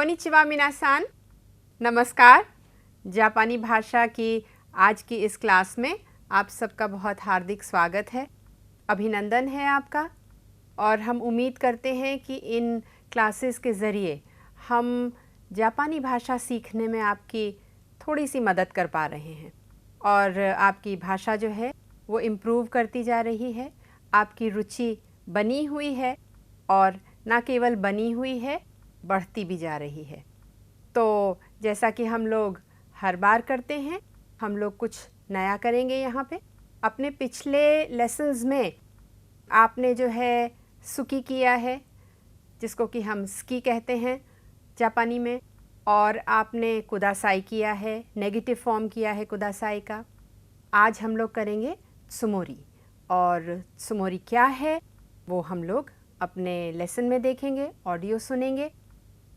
Konnichiwa मिनासान, नमस्कार। जापानी भाषा की आज की इस क्लास में आप सबका बहुत हार्दिक स्वागत है, अभिनंदन है आपका। और हम उम्मीद करते हैं कि इन क्लासेस के ज़रिए हम जापानी भाषा सीखने में आपकी थोड़ी सी मदद कर पा रहे हैं और आपकी भाषा जो है वो इम्प्रूव करती जा रही है, आपकी रुचि बनी हुई है और ना केवल बनी हुई है, बढ़ती भी जा रही है। तो जैसा कि हम लोग हर बार करते हैं, हम लोग कुछ नया करेंगे यहाँ पे। अपने पिछले लेसन्स में आपने जो है सुकी किया है, जिसको कि हम स्की कहते हैं जापानी में, और आपने कुदासाई किया है, नेगेटिव फॉर्म किया है कुदासाई का। आज हम लोग करेंगे त्सुमोरी, और त्सुमोरी क्या है वो हम लोग अपने लेसन में देखेंगे, ऑडियो सुनेंगे,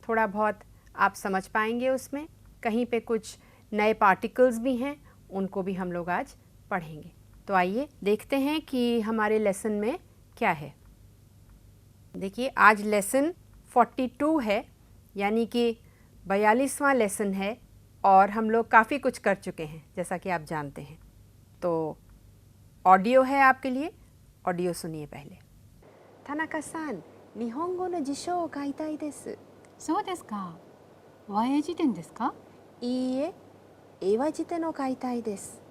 थोड़ा बहुत आप समझ पाएंगे उसमें। कहीं पे कुछ नए पार्टिकल्स भी हैं, उनको भी हम लोग आज पढ़ेंगे। तो आइए देखते हैं कि हमारे लेसन में क्या है। देखिए, आज लेसन 42 है, यानी कि 42वां लेसन है, और हम लोग काफ़ी कुछ कर चुके हैं जैसा कि आप जानते हैं। तो ऑडियो है आपके लिए, ऑडियो सुनिए पहले। थानाका-सान, निहोंगो नो जिशो ओ काइताई देसु। そうですか。YA 辞典ですか？いいえ、英和辞典を買いたいです。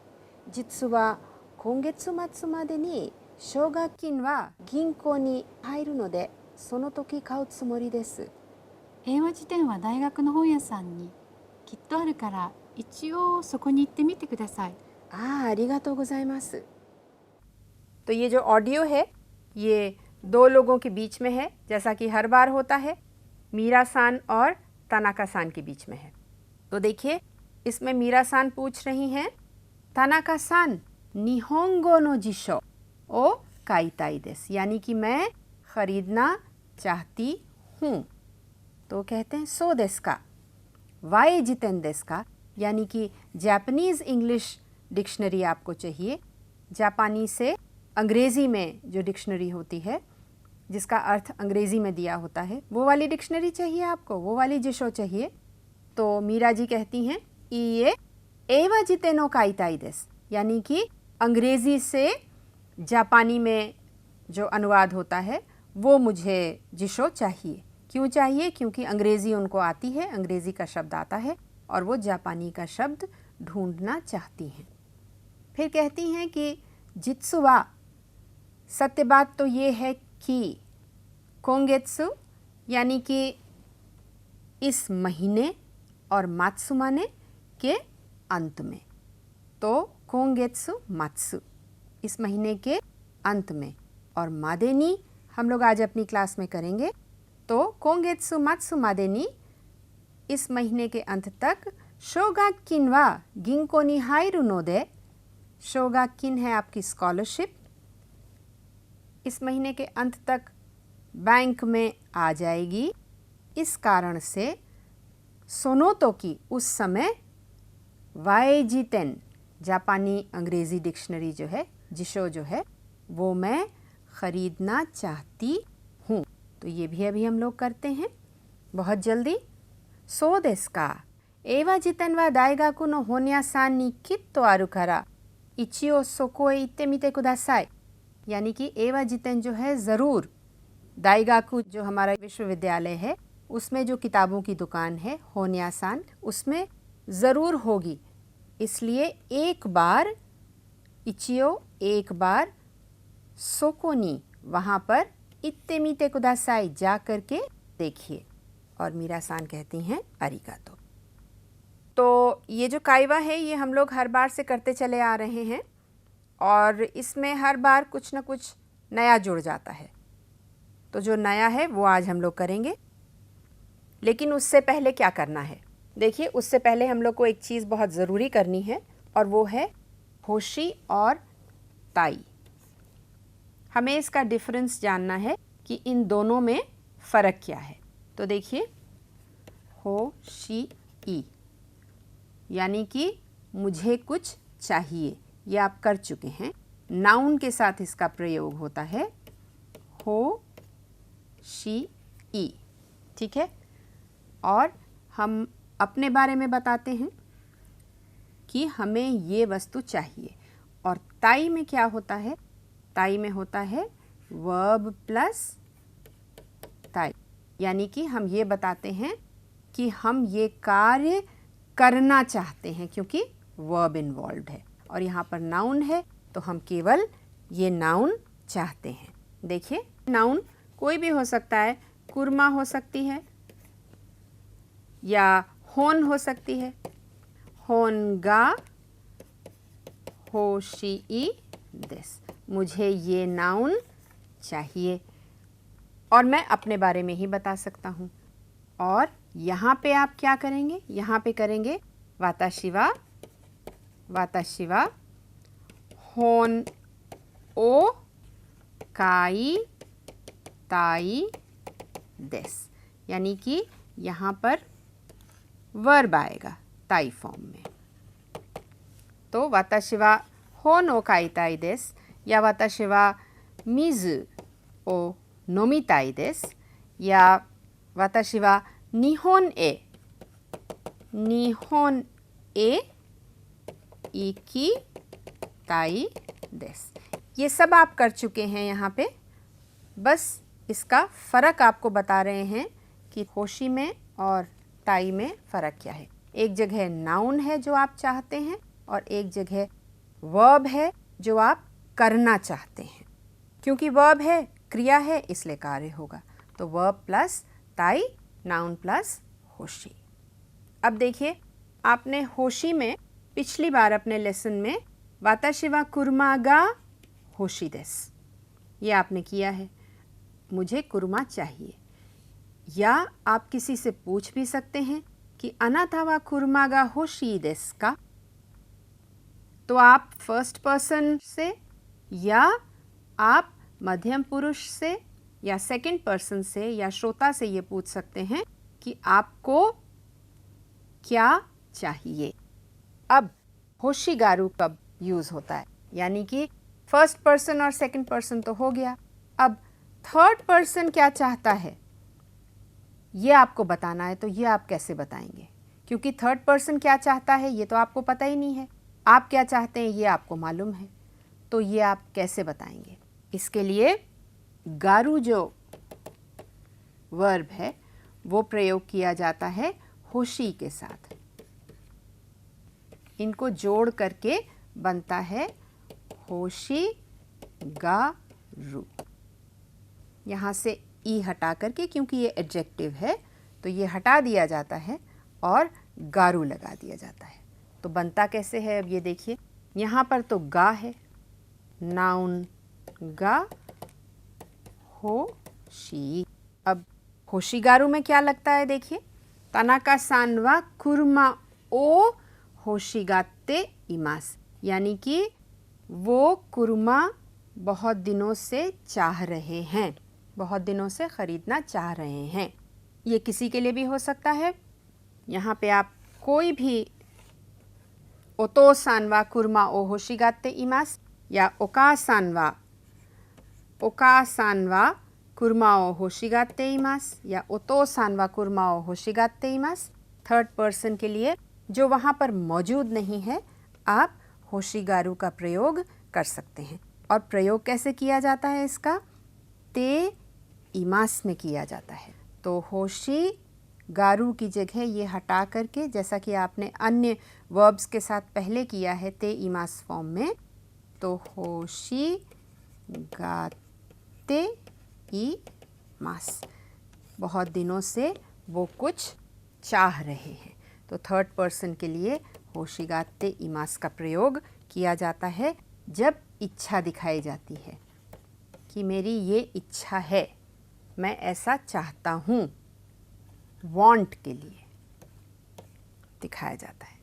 実は今月末までに奨学金は銀行に入るので、その時買うつもりです。英和辞典は大学の本屋さんにきっとあるから一応そこに行ってみてください。ありがとうございます。तो ये जो ऑडियो है ये दो लोगों के बीच में है, जैसा कि हर बार होता है, मीरा-सान और तानाका-सान के बीच में है। तो देखिए, इसमें मीरा-सान पूछ रही हैं, तानाका-सान निहोंगो नो जिशो ओ काइताई देस, यानी कि मैं खरीदना चाहती हूँ। तो कहते हैं सो देस का, वाई जितेन देस का, यानी कि जापानीज़ इंग्लिश डिक्शनरी आपको चाहिए। जापानी से अंग्रेज़ी में जो डिक्शनरी होती है, जिसका अर्थ अंग्रेज़ी में दिया होता है, वो वाली डिक्शनरी चाहिए आपको, वो वाली जिशो चाहिए। तो मीरा जी कहती हैं ये एवा जितेनो काइताई देस, यानी कि अंग्रेज़ी से जापानी में जो अनुवाद होता है वो मुझे जिशो चाहिए। क्यों चाहिए? क्योंकि अंग्रेज़ी उनको आती है, अंग्रेज़ी का शब्द आता है और वो जापानी का शब्द ढूंढना चाहती हैं। फिर कहती हैं कि जित्सुवा, सत्य बात तो ये है कि कोंगेत्सु, यानी कि इस महीने, और मात्सुमाने के अंत में। तो कोंगेत्सु मात्सु, इस महीने के अंत में, और मादेनी हम लोग आज अपनी क्लास में करेंगे। तो कोंगेत्सु मात्सु मादेनी, इस महीने के अंत तक शोगाकिन वा गिंको नि हाइरु नो दे, शोगाकिन है आपकी स्कॉलरशिप, इस महीने के अंत तक बैंक में आ जाएगी। इस कारण से सोनोतो की उस समय वाईजितेन, जापानी अंग्रेज़ी डिक्शनरी जो है, जिशो जो है, वो मैं ख़रीदना चाहती हूँ। तो ये भी अभी हम लोग करते हैं बहुत जल्दी। सो देस का, एवा जितेन वा दाइगाकु नो होन्यासान नि कित्तो आरु करा इचिओ सोको ए इत्ते मिते कुदासाई, यानी कि एवा जितेन जो है ज़रूर, दाइगाकु जो हमारा विश्वविद्यालय है उसमें जो किताबों की दुकान है होन्यासान, उसमें ज़रूर होगी। इसलिए एक बार, इचियो एक बार, सोकोनी वहाँ पर, इत्ते मीते कुदासाई जा करके देखिए। और मीरा-सान कहती हैं अरिगातो। तो ये जो काइवा है ये हम लोग हर बार से करते चले आ रहे हैं और इसमें हर बार कुछ न कुछ नया जुड़ जाता है। तो जो नया है वो आज हम लोग करेंगे, लेकिन उससे पहले क्या करना है? देखिए, उससे पहले हम लोग को एक चीज़ बहुत ज़रूरी करनी है, और वो है होशी और ताई। हमें इसका डिफरेंस जानना है कि इन दोनों में फ़र्क क्या है। तो देखिए, होशी ई, यानी कि मुझे कुछ चाहिए, ये आप कर चुके हैं। नाउन के साथ इसका प्रयोग होता है हो शी ई, ठीक है। और हम अपने बारे में बताते हैं कि हमें ये वस्तु चाहिए। और ताई में क्या होता है? ताई में होता है वर्ब प्लस ताई, यानी कि हम ये बताते हैं कि हम ये कार्य करना चाहते हैं क्योंकि वर्ब इन्वॉल्व्ड है। और यहाँ पर नाउन है तो हम केवल ये नाउन चाहते हैं। देखिए, नाउन कोई भी हो सकता है, कुरमा हो सकती है या होन हो सकती है। होन गा होशी दिस, मुझे ये नाउन चाहिए। और मैं अपने बारे में ही बता सकता हूँ। और यहाँ पे आप क्या करेंगे? यहाँ पे करेंगे वाताशिवा, वाताशिवा होन ओ काई ताई देस, यानी कि यहाँ पर वर्ब आएगा ताई फॉर्म में। तो वाताशिवा होन ओ काई ताई देस या वाताशिवा मिज़ु ओ नोमिताई देस या वाताशिवा निहोन ए इकी ताई देस। ये सब आप कर चुके हैं यहाँ पे, बस इसका फ़र्क आपको बता रहे हैं कि होशी में और ताई में फ़र्क क्या है। एक जगह नाउन है जो आप चाहते हैं और एक जगह वर्ब है जो आप करना चाहते हैं। क्योंकि वर्ब है, क्रिया है, इसलिए कार्य होगा। तो वर्ब प्लस ताई, नाउन प्लस होशी। अब देखिए, आपने होशी में पिछली बार अपने लेसन में वाताशिवा कुरमा गा होशी देस, ये आपने किया है, मुझे कुरमा चाहिए। या आप किसी से पूछ भी सकते हैं कि अनाथा वा कुरमा गा होशी देस का। तो आप फर्स्ट पर्सन से या आप मध्यम पुरुष से या सेकंड पर्सन से या श्रोता से ये पूछ सकते हैं कि आपको क्या चाहिए। अब होशिगारू कब यूज़ होता है? यानी कि फर्स्ट पर्सन और सेकंड पर्सन तो हो गया, अब थर्ड पर्सन क्या चाहता है ये आपको बताना है। तो ये आप कैसे बताएंगे? क्योंकि थर्ड पर्सन क्या चाहता है ये तो आपको पता ही नहीं है। आप क्या चाहते हैं ये आपको मालूम है, तो ये आप कैसे बताएंगे? इसके लिए गारू जो वर्ब है वो प्रयोग किया जाता है होशी के साथ। इनको जोड़ करके बनता है होशी गारू। यहाँ से ई हटा करके, क्योंकि ये एडजेक्टिव है तो ये हटा दिया जाता है और गारू लगा दिया जाता है। तो बनता कैसे है? अब ये देखिए, यहाँ पर तो गा है, नाउन गा होशी। अब होशिगारू में क्या लगता है? देखिए, तनाका सान वा कुरमा ओ होशिगाते इमास, यानी कि वो कुरमा बहुत दिनों से चाह रहे हैं, बहुत दिनों से ख़रीदना चाह रहे हैं। ये किसी के लिए भी हो सकता है। यहाँ पे आप कोई भी ओतो सानवा कुरमा ओ होशिगाते इमास या ओका सानवा कुरमा ओ होशिगाते इमास या ओतो सानवा कुरमा ओ होशिगाते इमास। थर्ड पर्सन के लिए जो वहाँ पर मौजूद नहीं है, आप होशिगारू का प्रयोग कर सकते हैं। और प्रयोग कैसे किया जाता है इसका? ते इमास में किया जाता है। तो होशी गारू की जगह ये हटा करके, जैसा कि आपने अन्य वर्ब्स के साथ पहले किया है ते इमास फॉर्म में, तो होशी गाते इमास, बहुत दिनों से वो कुछ चाह रहे हैं। तो थर्ड पर्सन के लिए होशिगाते इमास का प्रयोग किया जाता है जब इच्छा दिखाई जाती है कि मेरी ये इच्छा है, मैं ऐसा चाहता हूँ, वांट के लिए दिखाया जाता है।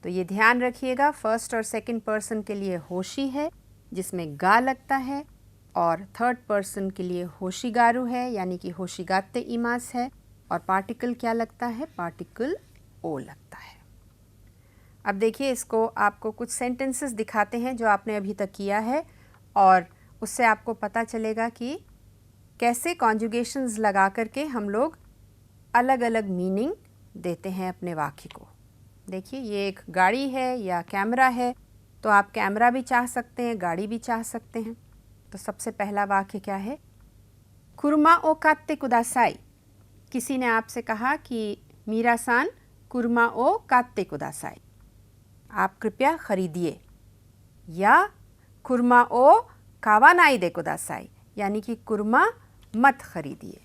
तो ये ध्यान रखिएगा, फर्स्ट और सेकंड पर्सन के लिए होशी है जिसमें गा लगता है, और थर्ड पर्सन के लिए होशिगारू है यानी कि होशिगाते इमास है, और पार्टिकल क्या लगता है? पार्टिकल ओ लगता है। अब देखिए, इसको आपको कुछ सेंटेंसेस दिखाते हैं जो आपने अभी तक किया है, और उससे आपको पता चलेगा कि कैसे कॉन्जुगेशंस लगा करके हम लोग अलग अलग मीनिंग देते हैं अपने वाक्य को। देखिए, ये एक गाड़ी है या कैमरा है, तो आप कैमरा भी चाह सकते हैं, गाड़ी भी चाह सकते हैं। तो सबसे पहला वाक्य क्या है? कुरमा ओ कात्ते कुदासाई। किसी ने आपसे कहा कि मीरा-सान कुरमा ओ कात्ते कुदासाई, आप कृपया खरीदिए। या कुरमा ओ कावानाई दे कुदासाई, यानी कि कुरमा मत खरीदिए।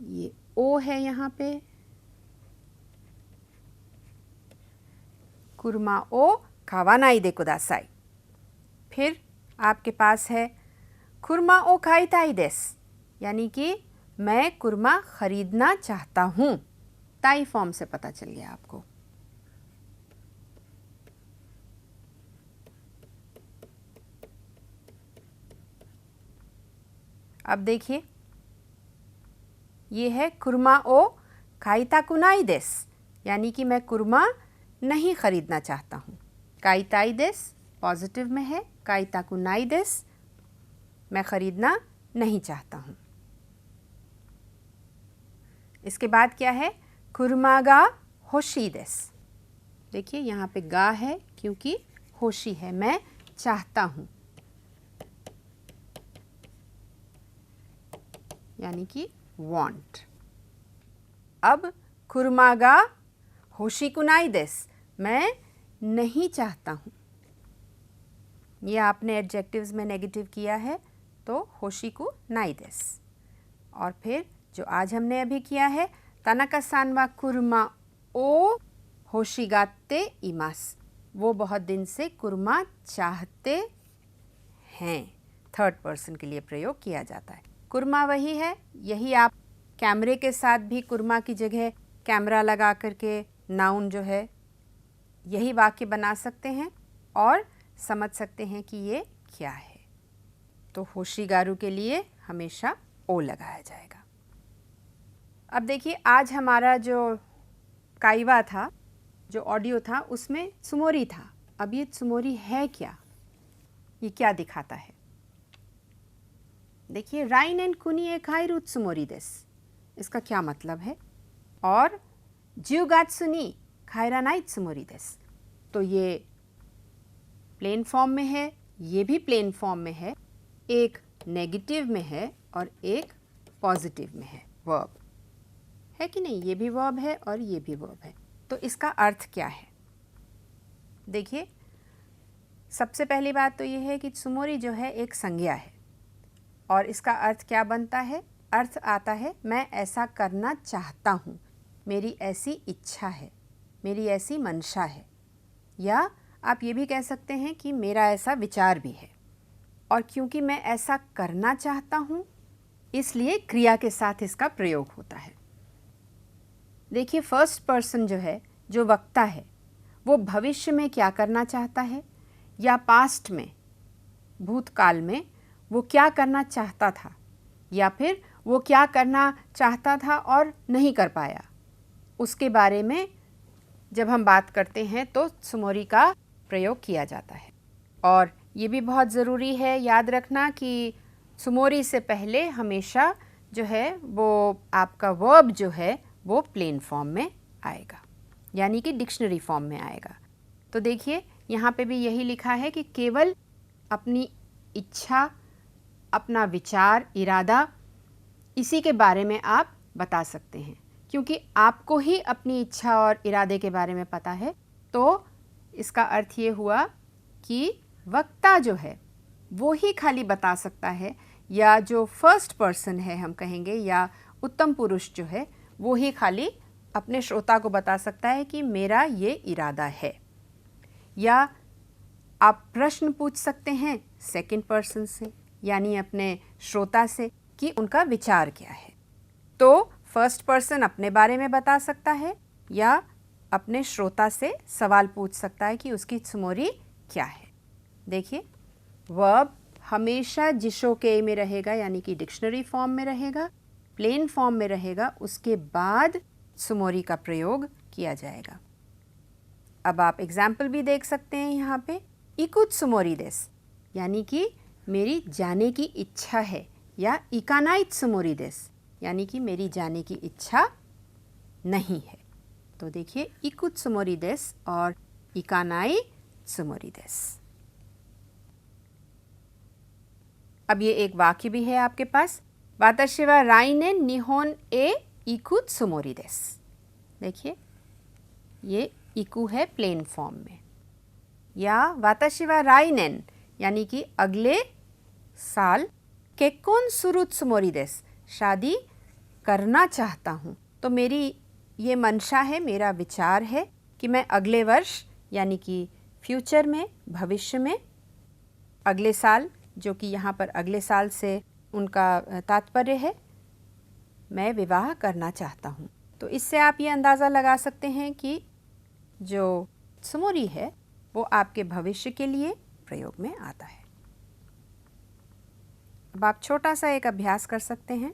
ये ओ है यहाँ पे, कुरमा ओ कावानाई दे कुदासाई। फिर आपके पास है कुरमा ओ खाईताई देस, यानी कि मैं कुरमा खरीदना चाहता हूँ। ताई फॉर्म से पता चल गया आपको। अब देखिए, ये है कुरमा ओ खाईताकुनाई देस, यानी कि मैं कुरमा नहीं खरीदना चाहता हूँ। काईताई देस पॉजिटिव में है, काईताकुनाई देस मैं खरीदना नहीं चाहता हूँ। इसके बाद क्या है? कुरमा गा होशी देस। देखिए, यहाँ पे गा है क्योंकि होशी है, मैं चाहता हूँ, यानी कि वांट। अब कुरमा गा होशी कुनाई देस, मैं नहीं चाहता हूँ। ये आपने एडजेक्टिव्स में नेगेटिव किया है, तो होशी कु नाई देस। और फिर जो आज हमने अभी किया है, तानाका-सान वा कुरमा ओ होशिगाते इमास, वो बहुत दिन से कुरमा चाहते हैं। थर्ड पर्सन के लिए प्रयोग किया जाता है। कुरमा वही है, यही आप कैमरे के साथ भी कुरमा की जगह कैमरा लगा करके नाउन जो है यही वाक्य बना सकते हैं और समझ सकते हैं कि ये क्या है। तो होशिगारू के लिए हमेशा ओ लगाया जाएगा। अब देखिए, आज हमारा जो काइवा था, जो ऑडियो था, उसमें त्सुमोरी था। अब ये त्सुमोरी है क्या? ये क्या दिखाता है? देखिए, राइन एंड कुनी ए खाइरु त्सुमोरी देस, इसका क्या मतलब है? और जिउगात्सुनी खाइरा नाई त्सुमोरी देस, तो ये प्लेन फॉर्म में है, ये भी प्लेन फॉर्म में है, एक नेगेटिव में है और एक पॉजिटिव में है। वर्ब है कि नहीं? ये भी वर्ब है और ये भी वर्ब है। तो इसका अर्थ क्या है? देखिए, सबसे पहली बात तो ये है कि त्सुमोरी जो है एक संज्ञा है और इसका अर्थ क्या बनता है? अर्थ आता है मैं ऐसा करना चाहता हूँ, मेरी ऐसी इच्छा है, मेरी ऐसी मंशा है। या आप ये भी कह सकते हैं कि मेरा ऐसा विचार भी है। और क्योंकि मैं ऐसा करना चाहता हूँ, इसलिए क्रिया के साथ इसका प्रयोग होता है। देखिए, फर्स्ट पर्सन जो है, जो वक्ता है, वो भविष्य में क्या करना चाहता है या पास्ट में, भूतकाल में वो क्या करना चाहता था या फिर वो क्या करना चाहता था और नहीं कर पाया, उसके बारे में जब हम बात करते हैं तो त्सुमोरी का प्रयोग किया जाता है। और ये भी बहुत ज़रूरी है याद रखना कि त्सुमोरी से पहले हमेशा जो है वो आपका वर्ब जो है वो प्लेन फॉर्म में आएगा, यानी कि डिक्शनरी फॉर्म में आएगा। तो देखिए, यहाँ पे भी यही लिखा है कि केवल अपनी इच्छा, अपना विचार, इरादा, इसी के बारे में आप बता सकते हैं। क्योंकि आपको ही अपनी इच्छा और इरादे के बारे में पता है, तो इसका अर्थ ये हुआ कि वक्ता जो है वो ही खाली बता सकता है, या जो फर्स्ट पर्सन है हम कहेंगे, या उत्तम पुरुष जो है वो ही खाली अपने श्रोता को बता सकता है कि मेरा ये इरादा है। या आप प्रश्न पूछ सकते हैं सेकंड पर्सन से, यानी अपने श्रोता से, कि उनका विचार क्या है। तो फर्स्ट पर्सन अपने बारे में बता सकता है या अपने श्रोता से सवाल पूछ सकता है कि उसकी त्सुमोरी क्या है। देखिए, वर्ब हमेशा जिशो के में रहेगा, यानी कि डिक्शनरी फॉर्म में रहेगा, प्लेन फॉर्म में रहेगा, उसके बाद त्सुमोरी का प्रयोग किया जाएगा। अब आप एग्जाम्पल भी देख सकते हैं यहाँ पे, इकु त्सुमोरी देस, यानी कि मेरी जाने की इच्छा है, या इकानाई त्सुमोरी देस, यानी कि मेरी जाने की इच्छा नहीं है। तो देखिए इकुत्सुमोरी देस और इकानाई त्सुमोरी देस। अब ये एक वाक्य भी है आपके पास, वाताशी वा राइनेन निहोन ए इकुत्सुमोरी देस। देखिए ये इकु है प्लेन फॉर्म में, या वाताशी वा राइनेन यानी कि अगले साल केक्कोन सुरुत्सुमोरी देस, शादी करना चाहता हूँ। तो मेरी ये मंशा है, मेरा विचार है कि मैं अगले वर्ष यानी कि फ्यूचर में, भविष्य में, अगले साल, जो कि यहाँ पर अगले साल से उनका तात्पर्य है, मैं विवाह करना चाहता हूँ। तो इससे आप ये अंदाज़ा लगा सकते हैं कि जो त्सुमोरी है वो आपके भविष्य के लिए प्रयोग में आता है। अब आप छोटा सा एक अभ्यास कर सकते हैं।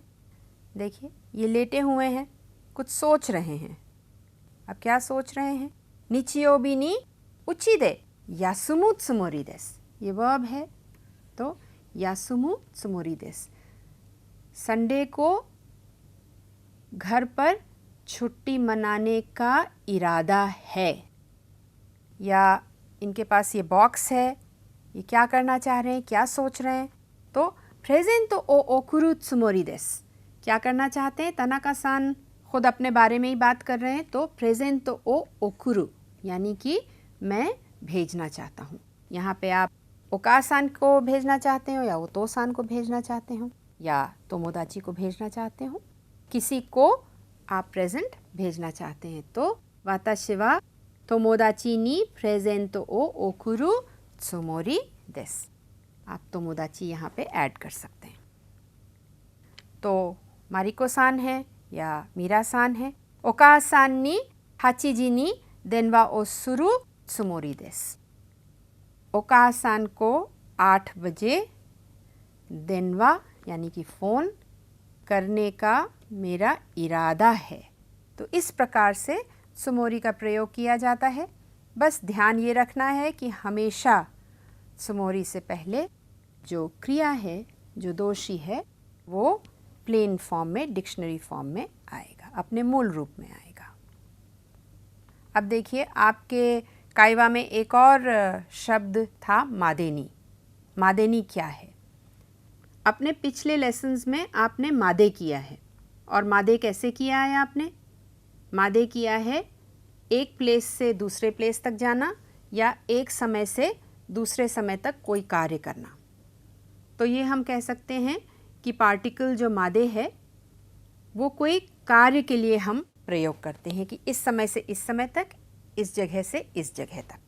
देखिए ये लेटे हुए हैं, कुछ सोच रहे हैं। अब क्या सोच रहे हैं? निचियोबी नी उचिदे यासुमु त्सुमोरी देस, ये वर्ब है, तो यासुमु त्सुमोरी देस, संडे को घर पर छुट्टी मनाने का इरादा है। या इनके पास ये बॉक्स है, ये क्या करना चाह रहे हैं, क्या सोच रहे हैं? तो प्रेजेंटो ओ ओकुरु त्सुमोरी देस, क्या करना चाहते हैं? तनाका-सान खुद अपने बारे में ही बात कर रहे हैं, तो प्रेजेंटो ओ ओकुरु यानी कि मैं भेजना चाहता हूँ। यहाँ पे आप ओका-सान को भेजना चाहते हो, या ओतो-सान को भेजना चाहते हो, या तोमोदाची को भेजना चाहते हो, किसी को आप प्रेजेंट भेजना चाहते हैं। तो वाताशी वा तोमोदाची नी प्रेजेंटो ओ ओकुरु त्सुमोरी देस, आप तोमोदाची यहाँ पे ऐड कर सकते हैं। तो मारिको-सान है या मीरा-सान है। ओका-सान नी 8時に電話をするつもりです。ओका-सान को 8 बजे देनवा यानी कि फ़ोन करने का मेरा इरादा है। तो इस प्रकार से त्सुमोरी का प्रयोग किया जाता है। बस ध्यान ये रखना है कि हमेशा त्सुमोरी से पहले जो क्रिया है, जो दोषी है, वो प्लेन फॉर्म में, डिक्शनरी फॉर्म में आएगा, अपने मूल रूप में आएगा। अब देखिए आपके काइवा में एक और शब्द था मादेनी। मादेनी क्या है? अपने पिछले लेसन्स में आपने मादे किया है, और मादे कैसे किया है आपने? मादे किया है एक प्लेस से दूसरे प्लेस तक जाना, या एक समय से दूसरे समय तक कोई कार्य करना। तो ये हम कह सकते हैं कि पार्टिकल जो मादे है वो कोई कार्य के लिए हम प्रयोग करते हैं कि इस समय से इस समय तक, इस जगह से इस जगह तक।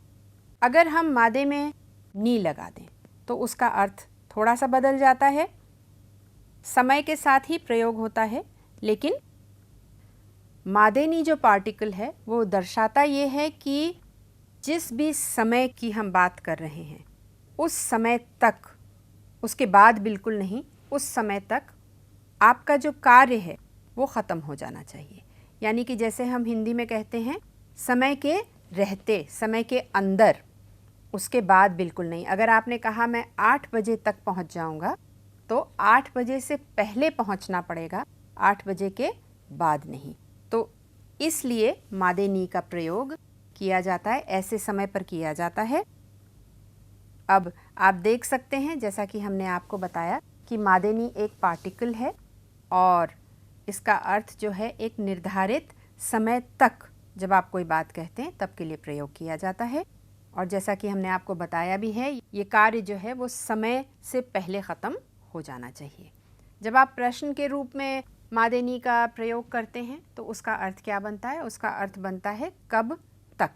अगर हम मादे में नी लगा दें तो उसका अर्थ थोड़ा सा बदल जाता है, समय के साथ ही प्रयोग होता है, लेकिन मादेनी जो पार्टिकल है वो दर्शाता ये है कि जिस भी समय की हम बात कर रहे हैं उस समय तक, उसके बाद बिल्कुल नहीं, उस समय तक आपका जो कार्य है वो ख़त्म हो जाना चाहिए। यानी कि जैसे हम हिंदी में कहते हैं समय के रहते, समय के अंदर, उसके बाद बिल्कुल नहीं। अगर आपने कहा मैं 8 बजे तक पहुंच जाऊंगा, तो 8 बजे से पहले पहुंचना पड़ेगा, 8 बजे के बाद नहीं। तो इसलिए मादेनी का प्रयोग किया जाता है, ऐसे समय पर किया जाता है। अब आप देख सकते हैं, जैसा कि हमने आपको बताया कि मादेनी एक पार्टिकल है और इसका अर्थ जो है एक निर्धारित समय तक, जब आप कोई बात कहते हैं तब के लिए प्रयोग किया जाता है। और जैसा कि हमने आपको बताया भी है, ये कार्य जो है वो समय से पहले ख़त्म हो जाना चाहिए। जब आप प्रश्न के रूप में मादेनी का प्रयोग करते हैं तो उसका अर्थ क्या बनता है? उसका अर्थ बनता है कब तक।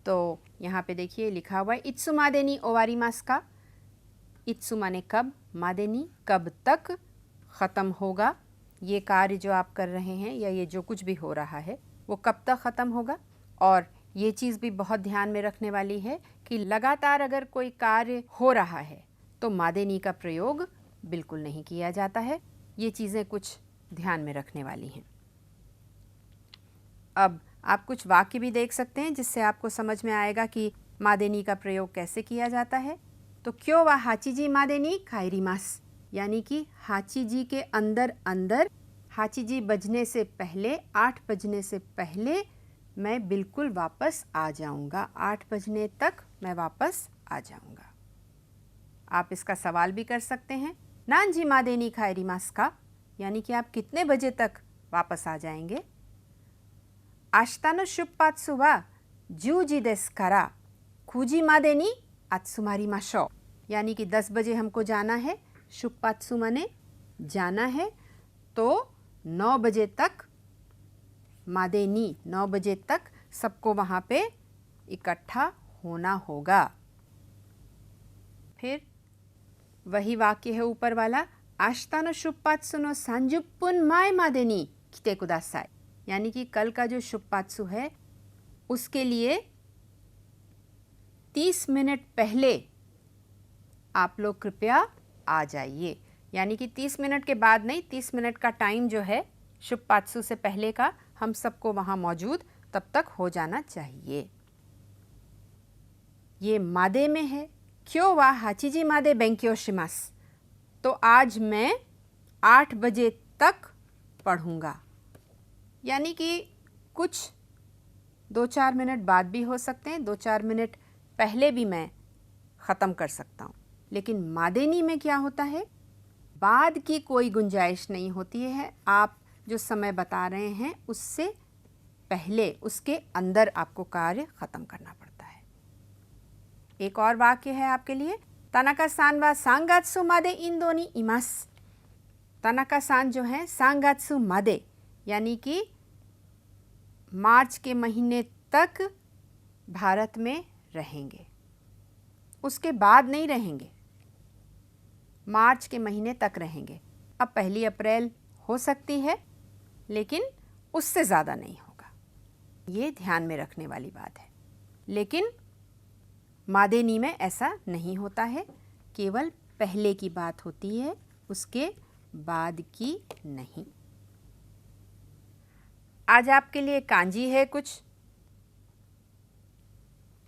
तो यहाँ पे देखिए लिखा हुआ है इत्सु मादेनी ओवारिमास का। इत्सु माने कब, मादेनी कब तक ख़त्म होगा, ये कार्य जो आप कर रहे हैं या ये जो कुछ भी हो रहा है वो कब तक ख़त्म होगा। और ये चीज़ भी बहुत ध्यान में रखने वाली है कि लगातार अगर कोई कार्य हो रहा है तो मादेनी का प्रयोग बिल्कुल नहीं किया जाता है। ये चीज़ें कुछ ध्यान में रखने वाली हैं। अब आप कुछ वाक्य भी देख सकते हैं जिससे आपको समझ में आएगा कि मादेनी का प्रयोग कैसे किया जाता है। तो क्यों वा हाचीजी मादेनी खाइरीमास, यानी कि हाचीजी के अंदर अंदर, हाचीजी बजने से पहले, 8 बजने से पहले मैं बिल्कुल वापस आ जाऊंगा, 8 बजने तक मैं वापस आ जाऊंगा। आप इसका सवाल भी कर सकते हैं, नानजी मादे नी खाएरिमास का, यानी कि आप कितने बजे तक वापस आ जाएंगे। आश्तानो शुप्पात्सु वा 10 時ですから9時までに集まりましょう, यानी कि 10 बजे हमको जाना है, शुप्पात्सु माने जाना है, तो 9 बजे तक मादेनी 9 बजे तक सबको वहाँ पे इकट्ठा होना होगा। फिर वही वाक्य है ऊपर वाला, आश्तानो शुप्पात्सु नो 30 分前までに来てください, यानी कि कल का जो शुप्पात्सु है उसके लिए 30 मिनट पहले आप लोग कृपया आ जाइए, यानी कि 30 मिनट के बाद नहीं, 30 मिनट का टाइम जो है शुप्पात्सु से पहले का हम सबको वहाँ मौजूद तब तक हो जाना चाहिए। ये मादे में है, क्यों वा हाचिजी मादे बेंक्यो शिमास, तो आज मैं 8 बजे तक पढ़ूंगा, यानी कि कुछ 2-4 मिनट बाद भी हो सकते हैं, 2-4 मिनट पहले भी मैं ख़त्म कर सकता हूँ। लेकिन मादेनी में क्या होता है, बाद की कोई गुंजाइश नहीं होती है, आप जो समय बता रहे हैं उससे पहले, उसके अंदर आपको कार्य ख़त्म करना पड़ता है। एक और वाक्य है आपके लिए, तानाका सान वा सांगात्सु मादे इंदो नी इमास। तानाका सान जो है सांगात्सु मादे, यानी कि मार्च के महीने तक भारत में रहेंगे, उसके बाद नहीं रहेंगे, मार्च के महीने तक रहेंगे। अब 1 अप्रैल हो सकती है लेकिन उससे ज़्यादा नहीं होगा, ये ध्यान में रखने वाली बात है। लेकिन मादेनी में ऐसा नहीं होता है, केवल पहले की बात होती है, उसके बाद की नहीं। आज आपके लिए कांजी है कुछ।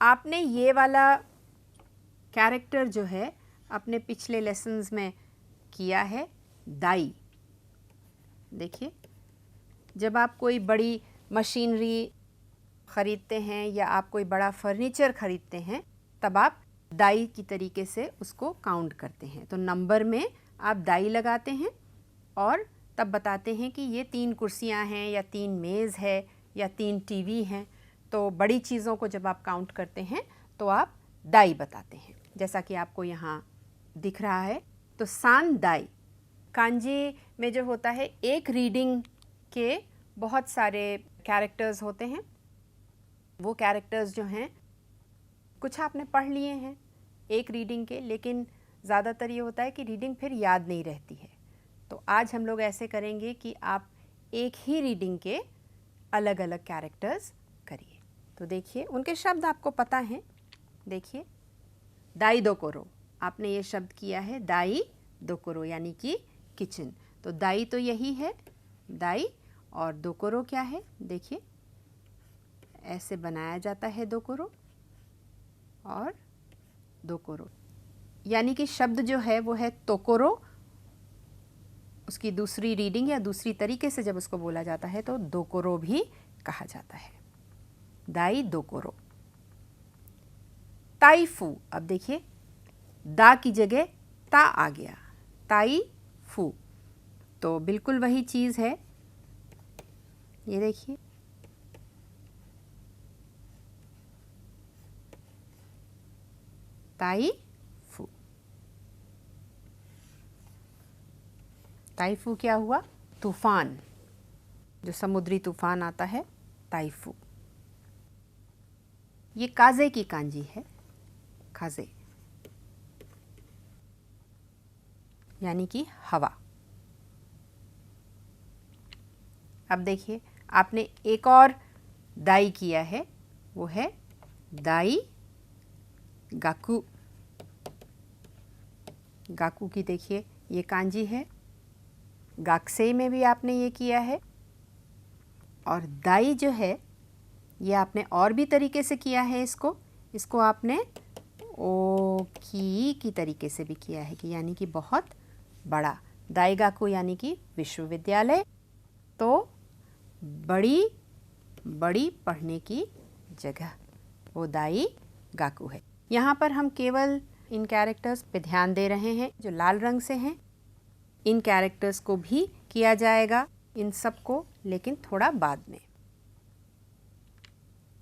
आपने ये वाला कैरेक्टर जो है अपने पिछले लेसन्स में किया है, दाई। देखिए, जब आप कोई बड़ी मशीनरी ख़रीदते हैं या आप कोई बड़ा फर्नीचर ख़रीदते हैं, तब आप दाई की तरीके से उसको काउंट करते हैं। तो नंबर में आप दाई लगाते हैं और तब बताते हैं कि ये 3 कुर्सियां हैं या 3 मेज़ है या 3 टीवी हैं। तो बड़ी चीज़ों को जब आप काउंट करते हैं तो आप दाई बताते हैं, जैसा कि आपको यहाँ दिख रहा है। तो सान दाई कांजी में जो होता है, एक रीडिंग के बहुत सारे कैरेक्टर्स होते हैं। वो कैरेक्टर्स जो हैं कुछ आपने पढ़ लिए हैं एक रीडिंग के, लेकिन ज़्यादातर ये होता है कि रीडिंग फिर याद नहीं रहती है। तो आज हम लोग ऐसे करेंगे कि आप एक ही रीडिंग के अलग अलग कैरेक्टर्स करिए। तो देखिए, उनके शब्द आपको पता हैं। देखिए, दाई दोकोरो, आपने ये शब्द किया है दाई दोकोरो, यानी कि किचन। तो दाई तो यही है, दाई, और दोकोरो क्या है, देखिए ऐसे बनाया जाता है दोकोरो और दोकोरो, यानी कि शब्द जो है वो है तोकोरो। उसकी दूसरी रीडिंग या दूसरी तरीके से जब उसको बोला जाता है तो दोकोरो भी कहा जाता है, दाई दोकोरो। ताई-फू, अब देखिए दा की जगह ता आ गया, ताई फू, तो बिल्कुल वही चीज़ है। ये देखिए, ताई फू। ताइफू क्या हुआ, तूफान, जो समुद्री तूफान आता है, ताइफू। ये काजे की कांजी है, काजे यानी कि हवा। अब देखिए, आपने एक और दाई किया है, वो है दाई गाकू। गाकू की देखिए ये कांजी है, गाक्से में भी आपने ये किया है, और दाई जो है ये आपने और भी तरीके से किया है। इसको आपने ओ की तरीके से भी किया है, कि यानी कि बहुत बड़ा। दाई गाकू यानी कि विश्वविद्यालय, तो बड़ी बड़ी पढ़ने की जगह, वो दाई गाकू है। यहाँ पर हम केवल इन कैरेक्टर्स पे ध्यान दे रहे हैं जो लाल रंग से हैं। इन कैरेक्टर्स को भी किया जाएगा, इन सब को, लेकिन थोड़ा बाद में।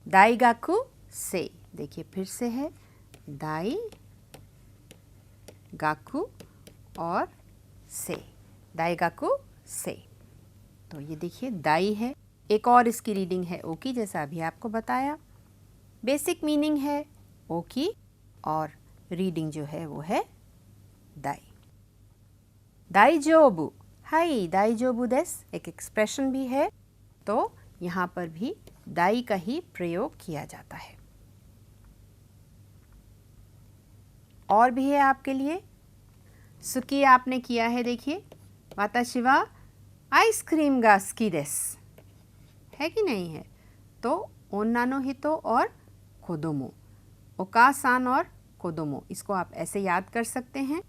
दाई गाकू से, देखिए फिर से है दाई गाकू और से, दाई गाकू से। तो ये देखिए दाई है, एक और इसकी रीडिंग है ओकी, जैसा अभी आपको बताया। बेसिक मीनिंग है ओकी और रीडिंग जो है वो है दाई। दाईजोबु, हाई दाईजोबु देस एक एक्सप्रेशन भी है, तो यहाँ पर भी दाई का ही प्रयोग किया जाता है। और भी है आपके लिए। सुकी आपने किया है, देखिए वाताशी वा आइसक्रीम गा सुकी देसु, है कि नहीं है। तो ओन्ना नो हितो और कोदोमो, ओकासान और कोदोमो, इसको आप ऐसे याद कर सकते हैं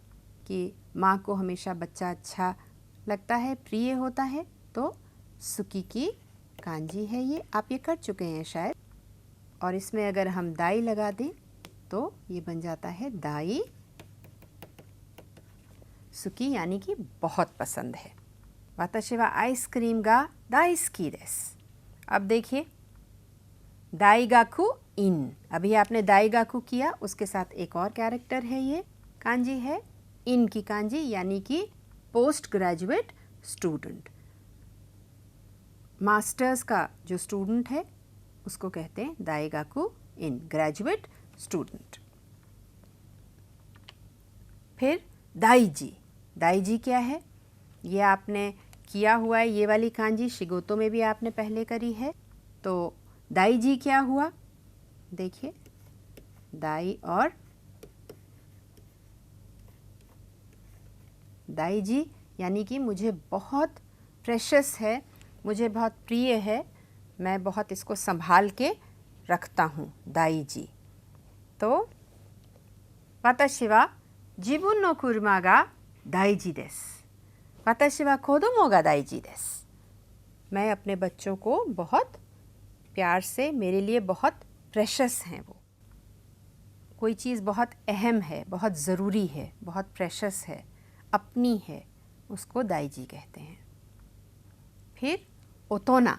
कि माँ को हमेशा बच्चा अच्छा लगता है, प्रिय होता है। तो सुकी की कांजी है ये, आप ये कर चुके हैं शायद। और इसमें अगर हम दाई लगा दें तो ये बन जाता है दाई सुकी, यानी कि बहुत पसंद है। वाताशी वा आइसक्रीम गा दाइसुकी देसु। अब देखिए दाई गाकू इन, अभी आपने दाई गाकू किया, उसके साथ एक और कैरेक्टर है, ये कांजी है इन की कांजी, यानी कि पोस्ट ग्रेजुएट स्टूडेंट। मास्टर्स का जो स्टूडेंट है उसको कहते हैं दाई गाकू इन, ग्रेजुएट स्टूडेंट। फिर दाईजी, दाईजी क्या है, ये आपने किया हुआ है, ये वाली कांजी शिगोतो में भी आपने पहले करी है। तो दाईजी क्या हुआ, देखिए दाई और दाईजी, यानी कि मुझे बहुत प्रेशियस है, मुझे बहुत प्रिय है, मैं बहुत इसको संभाल के रखता हूँ, दाईजी। तो वाताशी वा जिबुन नो कुरुमा गा दाईजी देसु, वाताशी वा कोदोमो गा दाईजी देसु। मैं अपने बच्चों को बहुत प्यार से, मेरे लिए बहुत प्रेशियस हैं वो, कोई चीज़ बहुत अहम है, बहुत ज़रूरी है, बहुत प्रेशियस है, अपनी है, उसको दाईजी कहते हैं। फिर ओतोना,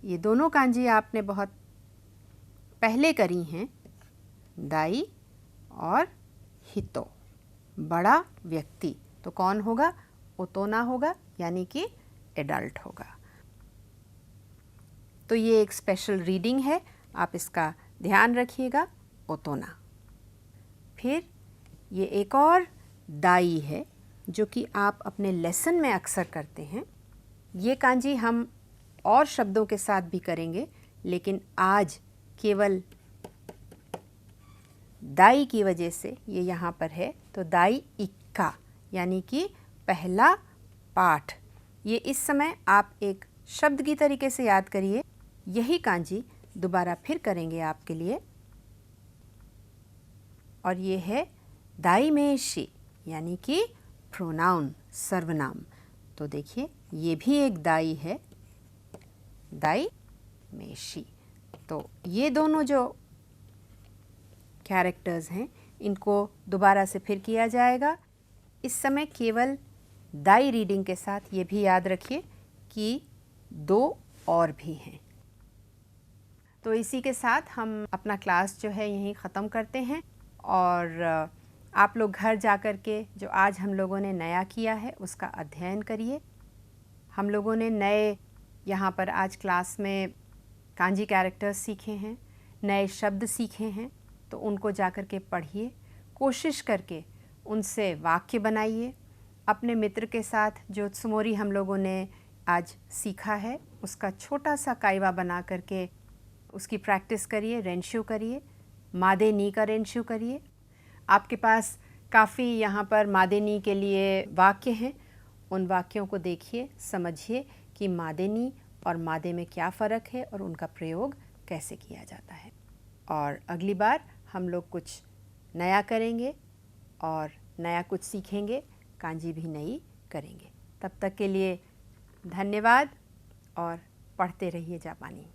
ये दोनों कांजी आपने बहुत पहले करी हैं, दाई और हितो, बड़ा व्यक्ति, तो कौन होगा, ओतोना होगा, यानी कि एडल्ट होगा। तो ये एक स्पेशल रीडिंग है, आप इसका ध्यान रखिएगा, ओतोना। फिर ये एक और दाई है जो कि आप अपने लेसन में अक्सर करते हैं। ये कांजी हम और शब्दों के साथ भी करेंगे, लेकिन आज केवल दाई की वजह से ये यहाँ पर है। तो दाई इक्का, यानी कि पहला पाठ। ये इस समय आप एक शब्द की तरीके से याद करिए। यही कांजी दोबारा फिर करेंगे आपके लिए, और ये है दाईमेशी, यानी कि प्रोनाउन, सर्वनाम। तो देखिए ये भी एक दाई है, दाईमेशी। तो ये दोनों जो कैरेक्टर्स हैं इनको दोबारा से फिर किया जाएगा। इस समय केवल दाई रीडिंग के साथ ये भी याद रखिए कि दो और भी हैं। तो इसी के साथ हम अपना क्लास जो है यहीं ख़त्म करते हैं, और आप लोग घर जा कर के जो आज हम लोगों ने नया किया है उसका अध्ययन करिए। हम लोगों ने नए यहाँ पर आज क्लास में कांजी कैरेक्टर्स सीखे हैं, नए शब्द सीखे हैं, तो उनको जा कर के पढ़िए, कोशिश करके उनसे वाक्य बनाइए। अपने मित्र के साथ जो त्सुमोरी हम लोगों ने आज सीखा है उसका छोटा सा काइवा बना करके उसकी प्रैक्टिस करिए, रेंशु करिए, मादे नी का रेंशु करिए। आपके पास काफ़ी यहाँ पर मादे नी के लिए वाक्य हैं, उन वाक्यों को देखिए, समझिए कि मादे नी और मादे में क्या फ़र्क है और उनका प्रयोग कैसे किया जाता है। और अगली बार हम लोग कुछ नया करेंगे और नया कुछ सीखेंगे, कांजी भी नई करेंगे। तब तक के लिए धन्यवाद और पढ़ते रहिए जापानी।